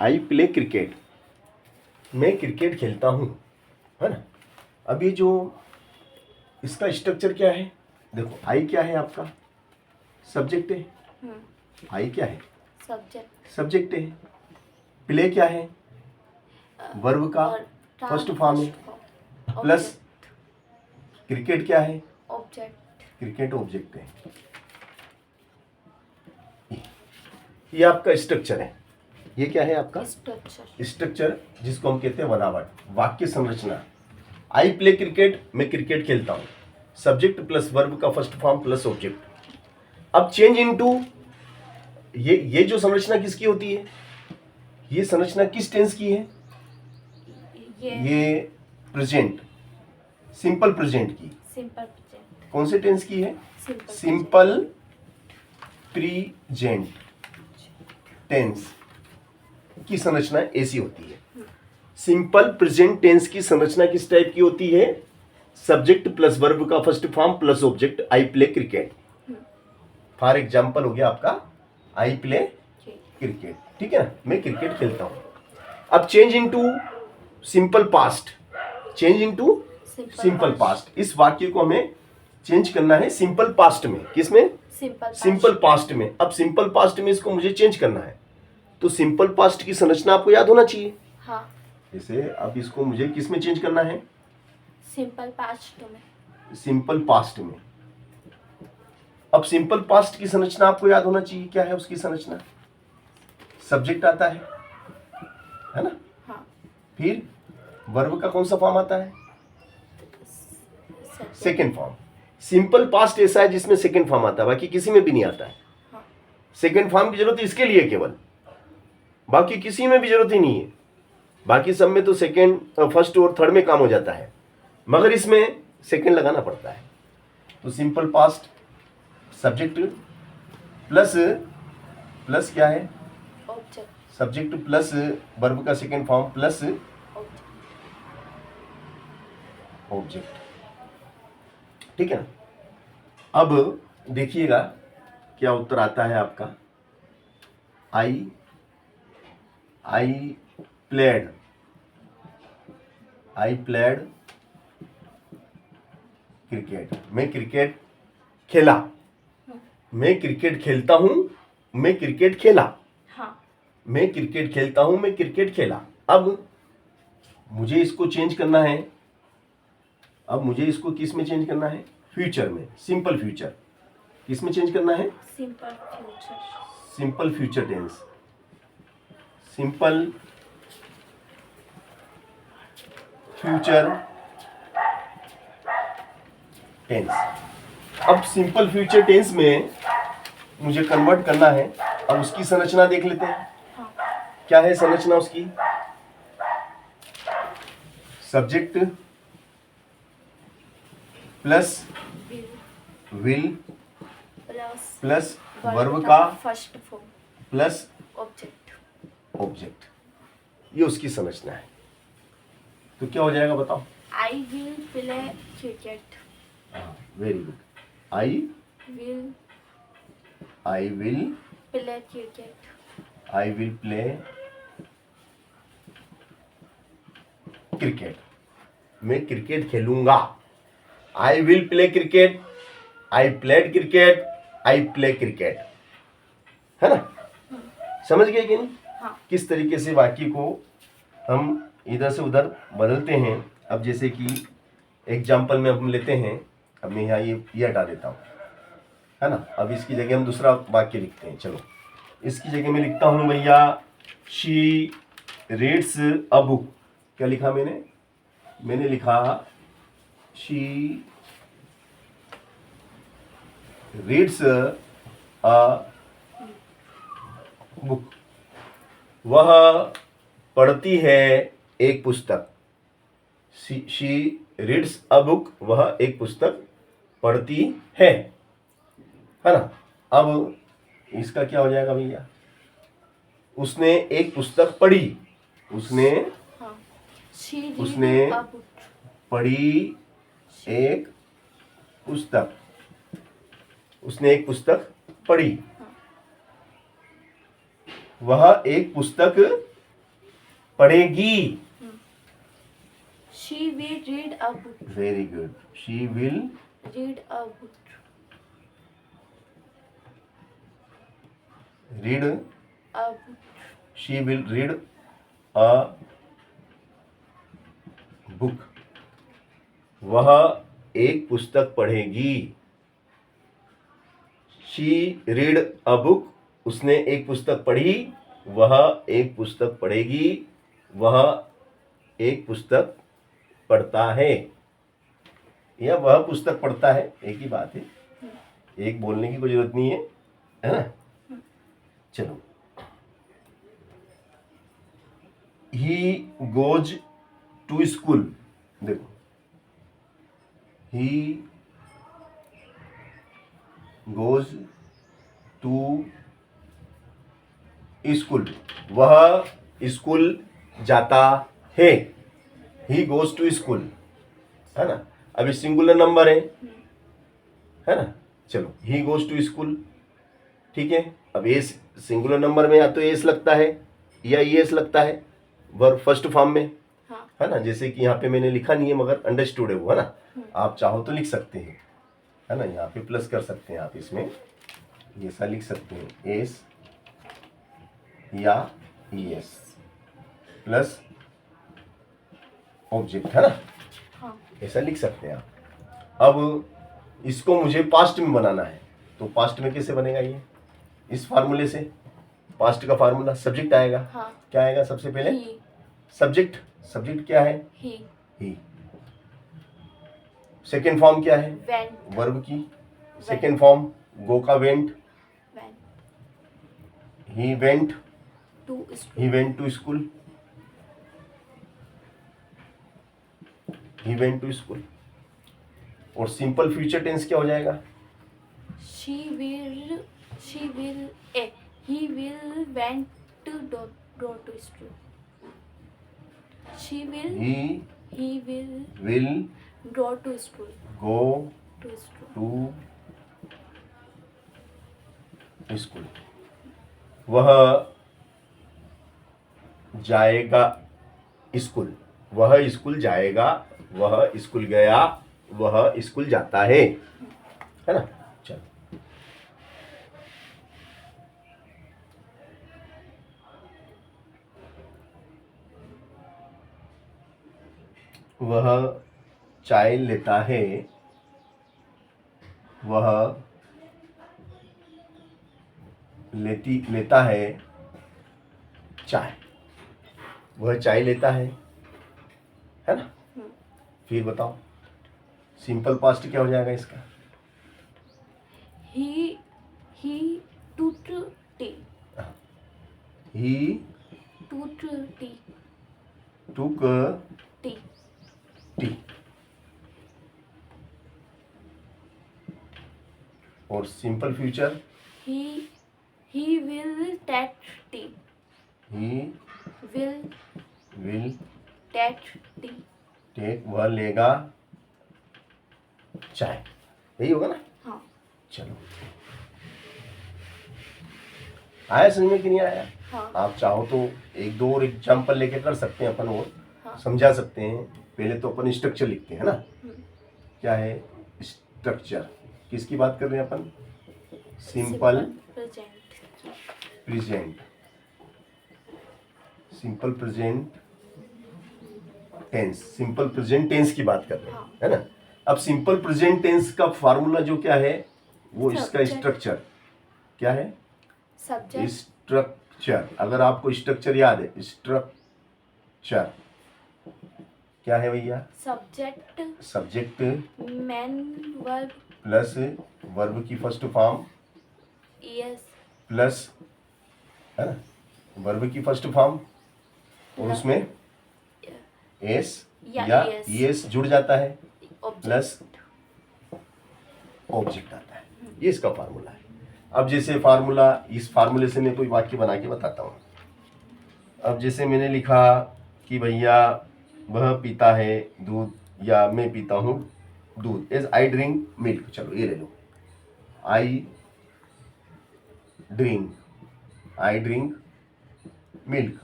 I play cricket, मैं cricket खेलता हूँ, है ना। अब ये जो इसका स्ट्रक्चर क्या है, देखो आई क्या है आपका, सब्जेक्ट है। आई क्या है, सब्जेक्ट है। प्ले क्या है, वर्ब का फर्स्ट फॉर्म है। प्लस क्रिकेट क्या है, क्रिकेट ऑब्जेक्ट है। ये आपका स्ट्रक्चर है। ये क्या है आपका स्ट्रक्चर, जिसको हम कहते हैं बनावट, वाक्य संरचना। आई प्ले क्रिकेट, मैं क्रिकेट खेलता हूं। सब्जेक्ट प्लस वर्ब का फर्स्ट फॉर्म प्लस ऑब्जेक्ट। अब चेंज इनटू, ये जो संरचना किसकी होती है, ये संरचना किस टेंस की है, ये प्रेजेंट, सिंपल प्रेजेंट की। कौन से टेंस की है, सिंपल प्रेजेंट टेंस की संरचना ऐसी होती है। सिंपल प्रेजेंट टेंस की संरचना किस टाइप की होती है, सब्जेक्ट प्लस वर्ब का first form plus object. I play cricket, for example हो गया आपका आई प्ले क्रिकेट, ठीक है ना, मैं क्रिकेट खेलता हूं। अब change into simple past, change into simple past. इस वाक्य को हमें चेंज करना है सिंपल पास्ट में। किसमें, सिंपल पास्ट में। अब सिंपल पास्ट में इसको मुझे चेंज करना है, तो सिंपल पास्ट की संरचना आपको याद होना चाहिए। हाँ। जैसे अब इसको मुझे किस में चेंज करना है, सिंपल पास्ट में। सिंपल पास्ट में। अब सिंपल पास्ट की संरचना आपको याद होना चाहिए। क्या है उसकी संरचना, सब्जेक्ट आता है ना। हाँ। फिर वर्ब का कौन सा फॉर्म आता है, सेकेंड फॉर्म। सिंपल पास्ट ऐसा है जिसमें सेकेंड फॉर्म आता है, बाकी किसी में भी नहीं आता है। हाँ। सेकेंड फॉर्म की जरूरत इसके लिए केवल, बाकी किसी में भी जरूरत ही नहीं है। बाकी सब में तो सेकेंड, फर्स्ट और थर्ड में काम हो जाता है, मगर इसमें सेकेंड लगाना पड़ता है। तो सिंपल पास्ट सब्जेक्ट प्लस क्या है, सब्जेक्ट प्लस वर्ब का सेकेंड फॉर्म प्लस ऑब्जेक्ट, ठीक है ना। अब देखिएगा क्या उत्तर आता है आपका। आई प्लेड क्रिकेट, मैं क्रिकेट खेला। मैं क्रिकेट खेलता हूं, मैं क्रिकेट खेला। हाँ। मैं क्रिकेट खेलता हूं, मैं क्रिकेट खेला। अब मुझे इसको चेंज करना है, अब मुझे इसको किस में चेंज करना है, फ्यूचर में, सिंपल फ्यूचर। किस में चेंज करना है, simple future tense, simple future tense. अब सिंपल फ्यूचर टेंस में मुझे कन्वर्ट करना है। अब उसकी संरचना देख लेते हैं। हाँ। क्या है संरचना उसकी, subject plus will plus verb का फर्स्ट फॉर्म प्लस ऑब्जेक्ट। ये उसकी संरचना है। तो क्या हो जाएगा बताओ, I will play cricket. Very good. I will play cricket. I will play cricket, मैं क्रिकेट खेलूंगा। I will play cricket, I played cricket, I play cricket, है ना। समझ गए कि नहीं। हाँ। किस तरीके से वाक्य को हम इधर से उधर बदलते हैं। अब जैसे कि एग्जाम्पल में हम लेते हैं, अब मैं यहाँ ये हटा देता हूँ, है ना। अब इसकी जगह हम दूसरा वाक्य लिखते हैं। चलो इसकी जगह मैं लिखता हूँ भैया, शी रीड्स अ बुक। क्या लिखा मैंने लिखा शी रीड्स अ बुक, वह पढ़ती है एक पुस्तक। शी रीड्स अ बुक, वह एक पुस्तक पढ़ती है ना। अब इसका क्या हो जाएगा भैया, उसने एक पुस्तक पढ़ी, उसने पढ़ी एक पुस्तक, उसने एक पुस्तक पढ़ी। वह एक पुस्तक पढ़ेगी। She will read a book. Very good. She will read a book. Read. A book. She will read a book. वह एक पुस्तक पढ़ेगी। She read a book. उसने एक पुस्तक पढ़ी। वह एक पुस्तक पढ़ेगी। वह एक पुस्तक पढ़ता है, या वह पुस्तक पढ़ता है, एक ही बात है, एक बोलने की कोई जरूरत नहीं है ना। चलो, ही गोज टू स्कूल। देखो, ही गोज टू स्कूल। वह स्कूल जाता है। ही गोज टू स्कूल, है ना। अभी सिंगुलर नंबर है ना। चलो, ही गोज टू स्कूल, ठीक है। अब एस सिंगुलर नंबर में या तो एस लगता है या एस लगता है वर्ब फर्स्ट फॉर्म में, हाँ। है ना। जैसे कि यहाँ पे मैंने लिखा नहीं है मगर अंडरस्टूड है वो, है ना। आप चाहो तो लिख सकते हैं, है ना। यहाँ पे प्लस कर सकते हैं आप, इसमें ऐसा लिख सकते हैं एस या एस प्लस ऑब्जेक्ट, है ना। हाँ। ऐसा लिख सकते हैं आप। अब इसको मुझे पास्ट में बनाना है, तो पास्ट में कैसे बनेगा ये? इस फार्मूले से। पास्ट का फार्मूला सब्जेक्ट आएगा। हाँ। क्या आएगा सबसे पहले? ही। सब्जेक्ट। सब्जेक्ट क्या है? ही। सेकेंड फॉर्म क्या है? वेंट। वर्ब की सेकेंड फॉर्म गो का went. Went he went. To he school. Went to school. He went to school. और सिंपल फ्यूचर टेंस क्या हो जाएगा? She will he will went to go to school. She will he will will go to school. Go To school. To school. वह जाएगा school. वह school जाएगा। वह school गया। वह स्कूल जाता है ना। चलो, वह चाय लेता है। वह लेता है चाय। वह चाय लेता है ना। फिर बताओ सिंपल पास्ट क्या हो जाएगा इसका? He took tea. He Took tea. Took Tea. Tea. और simple future? He will take tea. He Will will take tea. Take. वह लेगा चाय। यही होगा ना। हाँ। चलो, आया समझ में कि नहीं आया? हाँ। आप चाहो तो एक दो और एग्जाम्पल लेके कर सकते हैं अपन, और हाँ। समझा सकते हैं। पहले तो अपन स्ट्रक्चर लिखते हैं ना। क्या है स्ट्रक्चर? किसकी बात कर रहे हैं अपन? Simple present. Simple present tense. Simple present tense की बात कर रहे हैं, है ना। अब सिंपल प्रेजेंट टेंस का फार्मूला जो क्या है, वो इसका स्ट्रक्चर क्या है? सब्जेक्ट। स्ट्रक्चर। अगर आपको स्ट्रक्चर याद है, स्ट्रक्चर क्या है भैया? Subject main verb plus verb की फर्स्ट फॉर्म एस प्लस, है ना, वर्ब की फर्स्ट फॉर्म, और उसमें एस या एस जुड़ जाता है, प्लस ऑब्जेक्ट आता है। ये इसका फार्मूला है। अब जैसे फार्मूला, इस फार्मूले से मैं कोई वाक्य बना के बताता हूँ। अब जैसे मैंने लिखा कि भैया वह पीता है दूध, या मैं पीता हूँ दूध। As I drink milk. चलो ये ले लो, आई ड्रिंक मिल्क,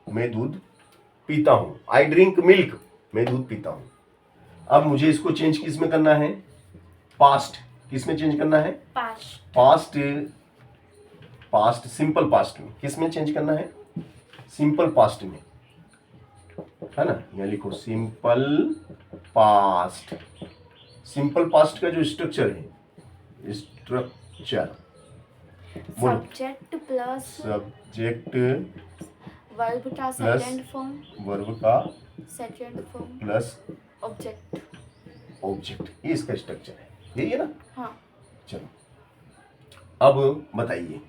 मैं दूध पीता हूँ। आई ड्रिंक मिल्क, मैं दूध पीता हूँ। अब मुझे इसको चेंज किस में करना है? पास्ट। किस में चेंज करना है? Past. Past, past simple past में। किस में चेंज करना है? सिंपल पास्ट में, है ना? यहाँ लिखो सिंपल पास्ट। सिंपल पास्ट का जो स्ट्रक्चर है, स्ट्रक्चर बोलो। सब्जेक्ट प्लस सब्जेक्ट वर्ब का प्लस सेकंड फॉर्म, वर्ब का second form, plus object. Object, ये इसका स्ट्रक्चर है, यही है ना? हाँ। चलो अब बताइए।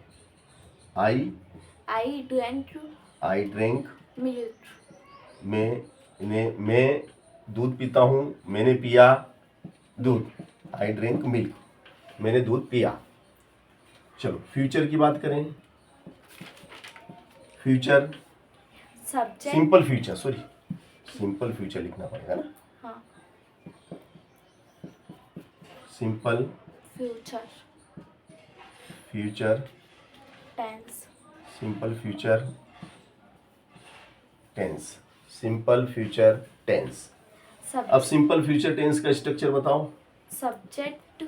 आई आई ड्रिंक ड्रिंक, मिल्क। मैं दूध पीता हूँ, मैंने पिया दूध। आई ड्रिंक मिल्क, मैंने दूध पिया। चलो फ्यूचर की बात करें। Future, subject. Simple future, sorry simple future लिखना पड़ेगा ना। हाँ। Simple future future tense. Simple future tense, simple future tense. अब सिंपल फ्यूचर टेंस का स्ट्रक्चर बताओ। Subject,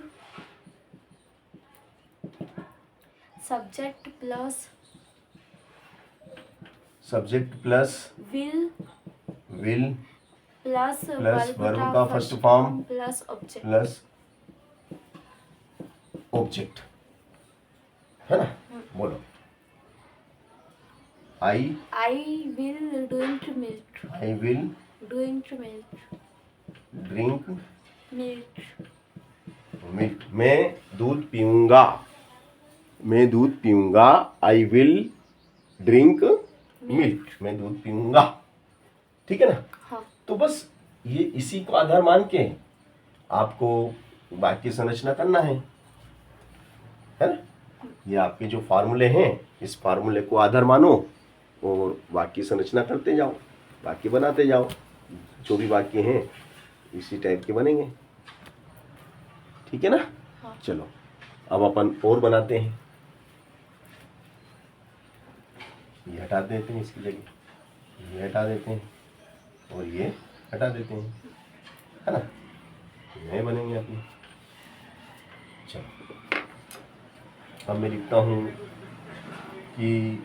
subject plus subject plus will will plus verb का first form plus object. Plus object, है ना? बोलो। I will drink milk. I will drink milk. Drink milk. Milk, मैं दूध पीऊंगा। मैं दूध पीऊंगा। आई विल ड्रिंक मिल्क, मैं दूध पीऊंगा। ठीक है ना? हाँ। तो बस ये इसी को आधार मान के आपको वाक्य संरचना करना है ना? ये आपके जो फार्मूले हैं, इस फार्मूले को आधार मानो और वाक्य संरचना करते जाओ, वाक्य बनाते जाओ। जो भी वाक्य हैं इसी टाइप के बनेंगे। ठीक है ना? हाँ। चलो अब अपन और बनाते हैं। ये हटा देते हैं इसकी जगह, ये हटा देते हैं और ये हटा देते हैं, है ना? नए बनेंगे अपने। चलो अब मैं लिखता हूँ कि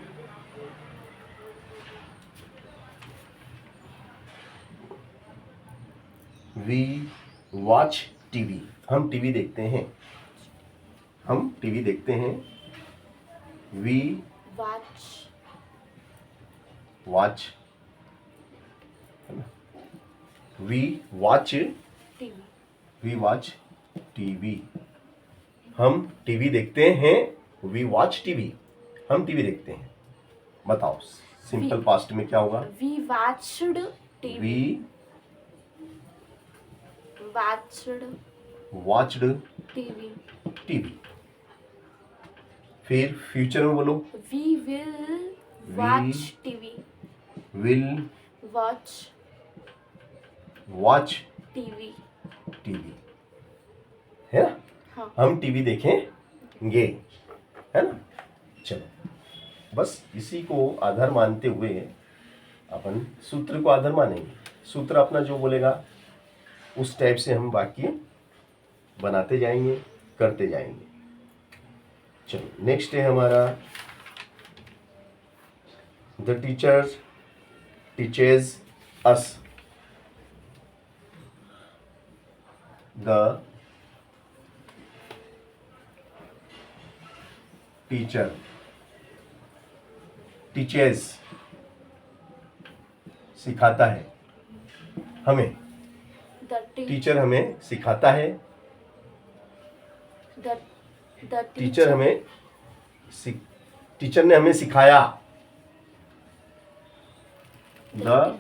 वी वॉच टीवी, हम टीवी देखते हैं। हम टीवी देखते हैं। We watch watch, we watch TV. We watch TV, हम टीवी देखते हैं। वी वॉच टीवी, हम टीवी देखते हैं। बताओ सिंपल पास्ट में क्या होगा? We watched TV. We watched TV. TV. फिर फ्यूचर में बोलो। We will watch TV. Will watch watch TV. TV, है ना? हाँ। हम टीवी देखेंगे, है ना? चलो बस इसी को आधार मानते हुए अपन सूत्र को आधार मानेंगे। सूत्र अपना जो बोलेगा उस टाइप से हम वाक्य बनाते जाएंगे, करते जाएंगे। चलो नेक्स्ट है हमारा the teacher teaches us. The teacher teaches सिखाता है हमें। टीचर हमें सिखाता है। टीचर हमें टीचर ने हमें सिखाया। The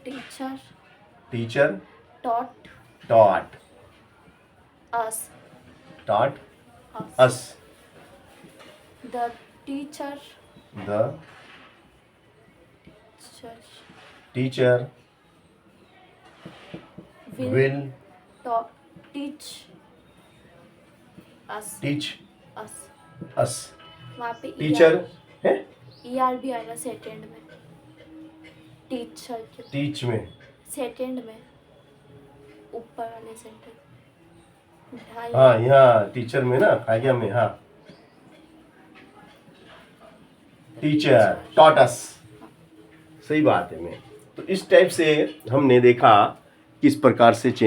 teacher taught us. us. The teacher will teach us. us. वहाँ पे टीचर है, ER भी आएगा सेकंड में, टीचर के टीच में, सेकंड में, ऊपर वाले सेंटेंस ढाई। हाँ यहाँ टीचर में ना, आज्ञा में, हाँ टीचर टॉट अस, सही बात है। मैं तो इस टाइप से हमने देखा किस प्रकार से